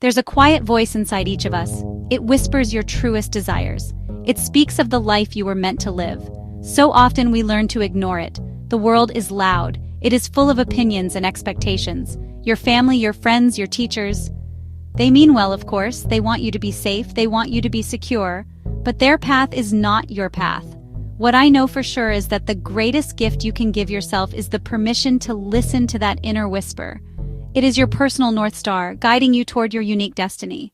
There's a quiet voice inside each of us. It whispers your truest desires. It speaks of the life you were meant to live. So often we learn to ignore it. The world is loud. It is full of opinions and expectations. Your family, your friends, your teachers. They mean well, of course. They want you to be safe. They want you to be secure. But their path is not your path. What I know for sure is that the greatest gift you can give yourself is the permission to listen to that inner whisper. It is your personal North Star, guiding you toward your unique destiny.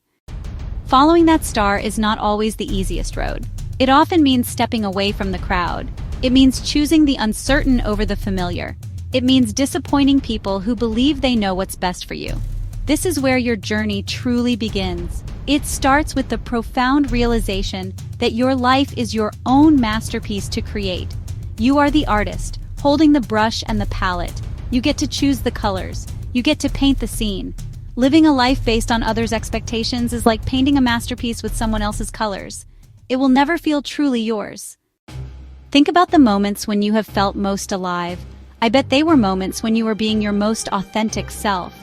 Following that star is not always the easiest road. It often means stepping away from the crowd. It means choosing the uncertain over the familiar. It means disappointing people who believe they know what's best for you. This is where your journey truly begins. It starts with the profound realization that your life is your own masterpiece to create. You are the artist, holding the brush and the palette. You get to choose the colors. You get to paint the scene. Living a life based on others' expectations is like painting a masterpiece with someone else's colors. It will never feel truly yours. Think about the moments when you have felt most alive. I bet they were moments when you were being your most authentic self.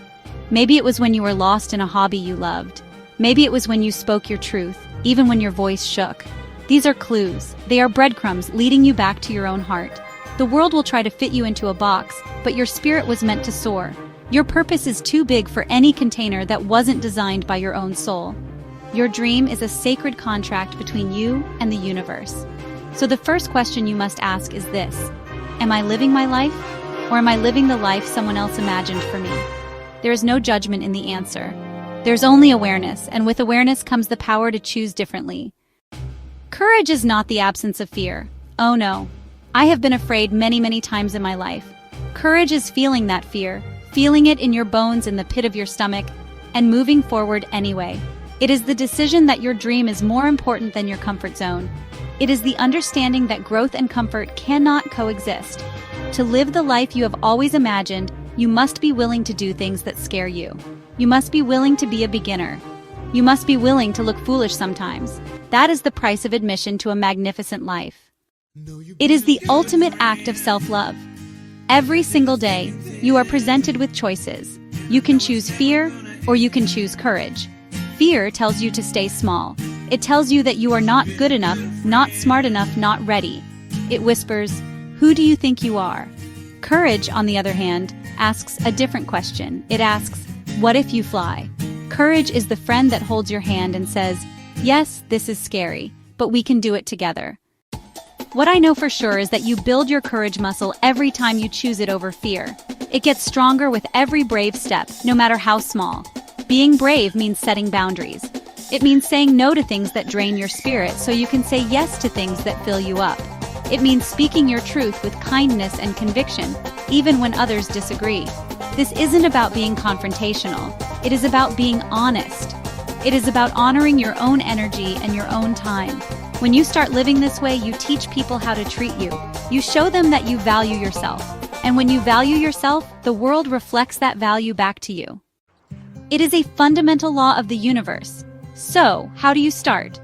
Maybe it was when you were lost in a hobby you loved. Maybe it was when you spoke your truth, even when your voice shook. These are clues. They are breadcrumbs leading you back to your own heart. The world will try to fit you into a box, but your spirit was meant to soar. Your purpose is too big for any container that wasn't designed by your own soul. Your dream is a sacred contract between you and the universe. So the first question you must ask is this: am I living my life, or am I living the life someone else imagined for me? There is no judgment in the answer. There's only awareness, and with awareness comes the power to choose differently. Courage is not the absence of fear. Oh no. I have been afraid many, many times in my life. Courage is feeling that fear, feeling it in your bones, in the pit of your stomach, and moving forward anyway. It is the decision that your dream is more important than your comfort zone. It is the understanding that growth and comfort cannot coexist. To live the life you have always imagined, you must be willing to do things that scare you. You must be willing to be a beginner. You must be willing to look foolish sometimes. That is the price of admission to a magnificent life. It is the ultimate act of self-love. Every single day, you are presented with choices. You can choose fear, or you can choose courage. Fear tells you to stay small. It tells you that you are not good enough, not smart enough, not ready. It whispers, "Who do you think you are?" Courage, on the other hand, asks a different question. It asks, "What if you fly?" Courage is the friend that holds your hand and says, "Yes, this is scary, but we can do it together." What I know for sure is that you build your courage muscle every time you choose it over fear. It gets stronger with every brave step, no matter how small. Being brave means setting boundaries. It means saying no to things that drain your spirit so you can say yes to things that fill you up. It means speaking your truth with kindness and conviction, even when others disagree. This isn't about being confrontational. It is about being honest. It is about honoring your own energy and your own time. When you start living this way, you teach people how to treat you. You show them that you value yourself. And when you value yourself, the world reflects that value back to you. It is a fundamental law of the universe. So, how do you start?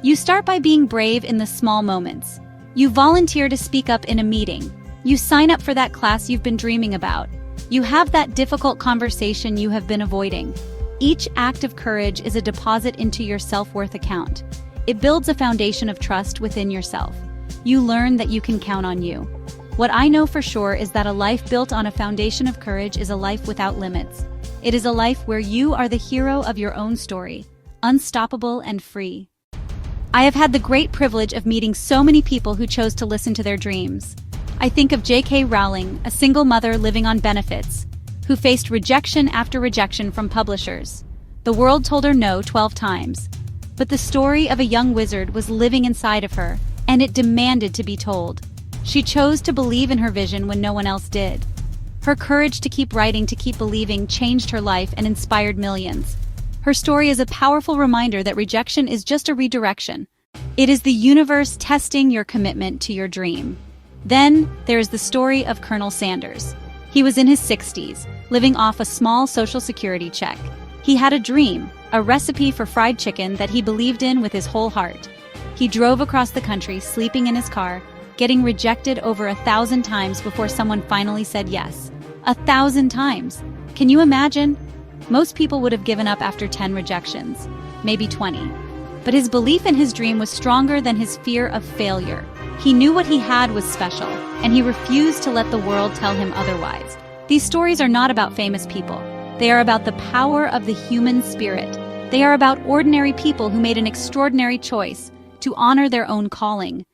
You start by being brave in the small moments. You volunteer to speak up in a meeting. You sign up for that class you've been dreaming about. You have that difficult conversation you have been avoiding. Each act of courage is a deposit into your self-worth account. It builds a foundation of trust within yourself. You learn that you can count on you. What I know for sure is that a life built on a foundation of courage is a life without limits. It is a life where you are the hero of your own story, unstoppable and free. I have had the great privilege of meeting so many people who chose to listen to their dreams. I think of J.K. Rowling, a single mother living on benefits, who faced rejection after rejection from publishers. The world told her no 12 times. But the story of a young wizard was living inside of her, and it demanded to be told. She chose to believe in her vision when no one else did. Her courage to keep writing, to keep believing, changed her life and inspired millions. Her story is a powerful reminder that rejection is just a redirection. It is the universe testing your commitment to your dream. Then, there is the story of Colonel Sanders. He was in his 60s, living off a small Social Security check. He had a dream, a recipe for fried chicken that he believed in with his whole heart. He drove across the country, sleeping in his car, getting rejected over 1,000 times before someone finally said yes. 1,000 times. Can you imagine? Most people would have given up after 10 rejections, maybe 20. But his belief in his dream was stronger than his fear of failure. He knew what he had was special, and he refused to let the world tell him otherwise. These stories are not about famous people. They are about the power of the human spirit. They are about ordinary people who made an extraordinary choice to honor their own calling.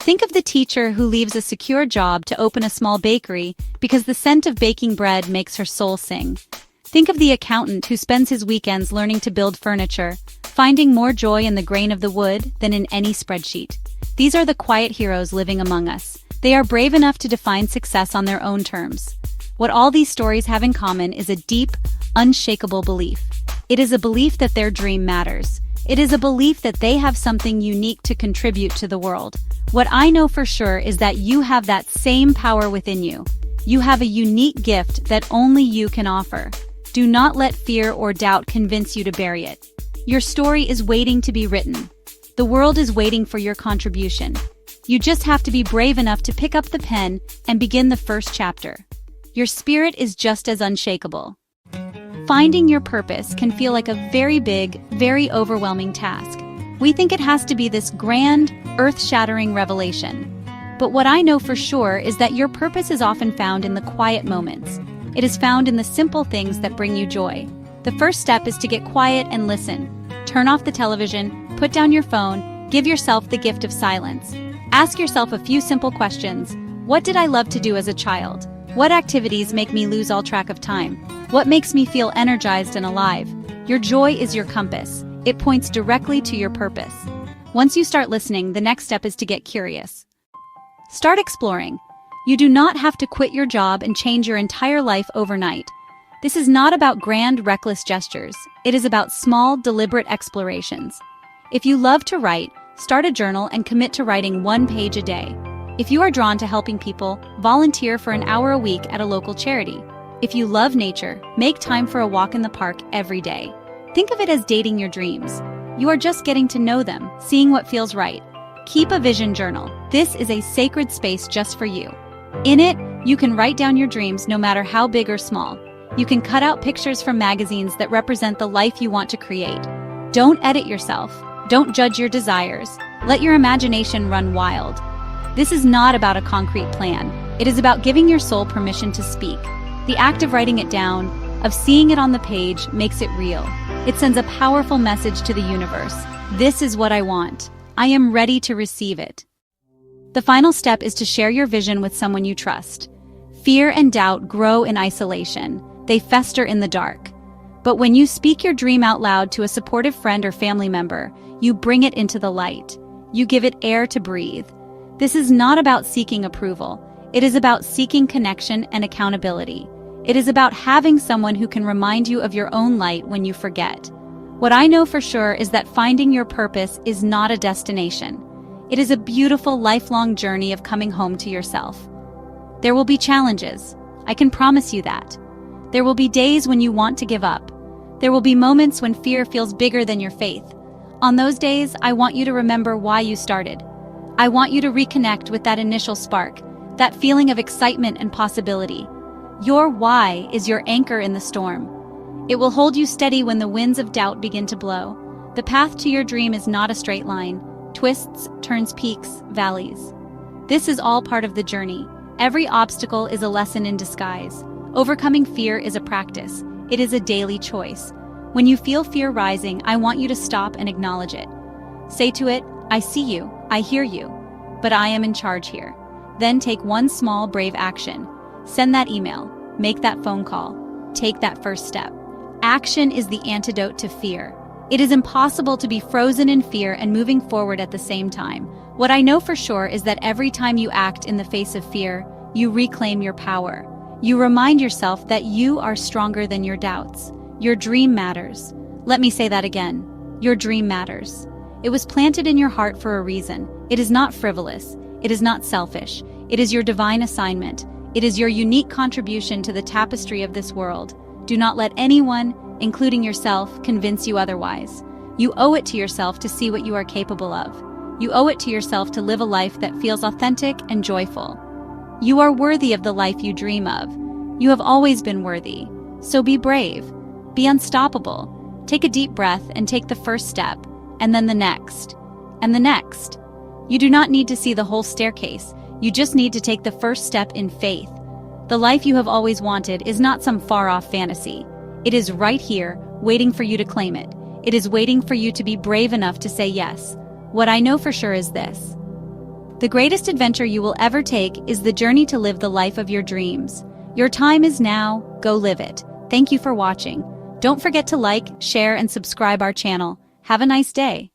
Think of the teacher who leaves a secure job to open a small bakery because the scent of baking bread makes her soul sing. Think of the accountant who spends his weekends learning to build furniture, finding more joy in the grain of the wood than in any spreadsheet. These are the quiet heroes living among us. They are brave enough to define success on their own terms. What all these stories have in common is a deep, unshakable belief. It is a belief that their dream matters. It is a belief that they have something unique to contribute to the world. What I know for sure is that you have that same power within you. You have a unique gift that only you can offer. Do not let fear or doubt convince you to bury it. Your story is waiting to be written. The world is waiting for your contribution. You just have to be brave enough to pick up the pen and begin the first chapter. Your spirit is just as unshakable. Finding your purpose can feel like a very big, very overwhelming task. We think it has to be this grand, earth-shattering revelation. But what I know for sure is that your purpose is often found in the quiet moments. It is found in the simple things that bring you joy. The first step is to get quiet and listen. Turn off the television, put down your phone, give yourself the gift of silence. Ask yourself a few simple questions. What did I love to do as a child? What activities make me lose all track of time? What makes me feel energized and alive? Your joy is your compass. It points directly to your purpose. Once you start listening, the next step is to get curious. Start exploring. You do not have to quit your job and change your entire life overnight. This is not about grand, reckless gestures. It is about small, deliberate explorations. If you love to write, start a journal and commit to writing 1 page a day. If you are drawn to helping people, volunteer for an hour a week at a local charity. If you love nature, make time for a walk in the park every day. Think of it as dating your dreams. You are just getting to know them, seeing what feels right. Keep a vision journal. This is a sacred space just for you. In it, you can write down your dreams no matter how big or small. You can cut out pictures from magazines that represent the life you want to create. Don't edit yourself. Don't judge your desires. Let your imagination run wild. This is not about a concrete plan. It is about giving your soul permission to speak. The act of writing it down, of seeing it on the page, makes it real. It sends a powerful message to the universe. This is what I want. I am ready to receive it. The final step is to share your vision with someone you trust. Fear and doubt grow in isolation. They fester in the dark. But when you speak your dream out loud to a supportive friend or family member, you bring it into the light. You give it air to breathe. This is not about seeking approval. It is about seeking connection and accountability. It is about having someone who can remind you of your own light when you forget. What I know for sure is that finding your purpose is not a destination. It is a beautiful, lifelong journey of coming home to yourself. There will be challenges. I can promise you that. There will be days when you want to give up. There will be moments when fear feels bigger than your faith. On those days, I want you to remember why you started. I want you to reconnect with that initial spark, that feeling of excitement and possibility. Your why is your anchor in the storm. It will hold you steady when the winds of doubt begin to blow. The path to your dream is not a straight line. Twists, turns, peaks, valleys. This is all part of the journey. Every obstacle is a lesson in disguise. Overcoming fear is a practice. It is a daily choice. When you feel fear rising, I want you to stop and acknowledge it. Say to it, I see you, I hear you, but I am in charge here. Then take one small, brave action. Send that email, make that phone call, take that first step. Action is the antidote to fear. It is impossible to be frozen in fear and moving forward at the same time. What I know for sure is that every time you act in the face of fear, you reclaim your power. You remind yourself that you are stronger than your doubts. Your dream matters. Let me say that again. Your dream matters. It was planted in your heart for a reason. It is not frivolous. It is not selfish. It is your divine assignment. It is your unique contribution to the tapestry of this world. Do not let anyone, including yourself, convince you otherwise. You owe it to yourself to see what you are capable of. You owe it to yourself to live a life that feels authentic and joyful. You are worthy of the life you dream of. You have always been worthy. So be brave. Be unstoppable. Take a deep breath and take the first step, and then the next, and the next. You do not need to see the whole staircase. You just need to take the first step in faith. The life you have always wanted is not some far-off fantasy. It is right here, waiting for you to claim it. It is waiting for you to be brave enough to say yes. What I know for sure is this: the greatest adventure you will ever take is the journey to live the life of your dreams. Your time is now. Go live it. Thank you for watching. Don't forget to like, share, and subscribe our channel. Have a nice day.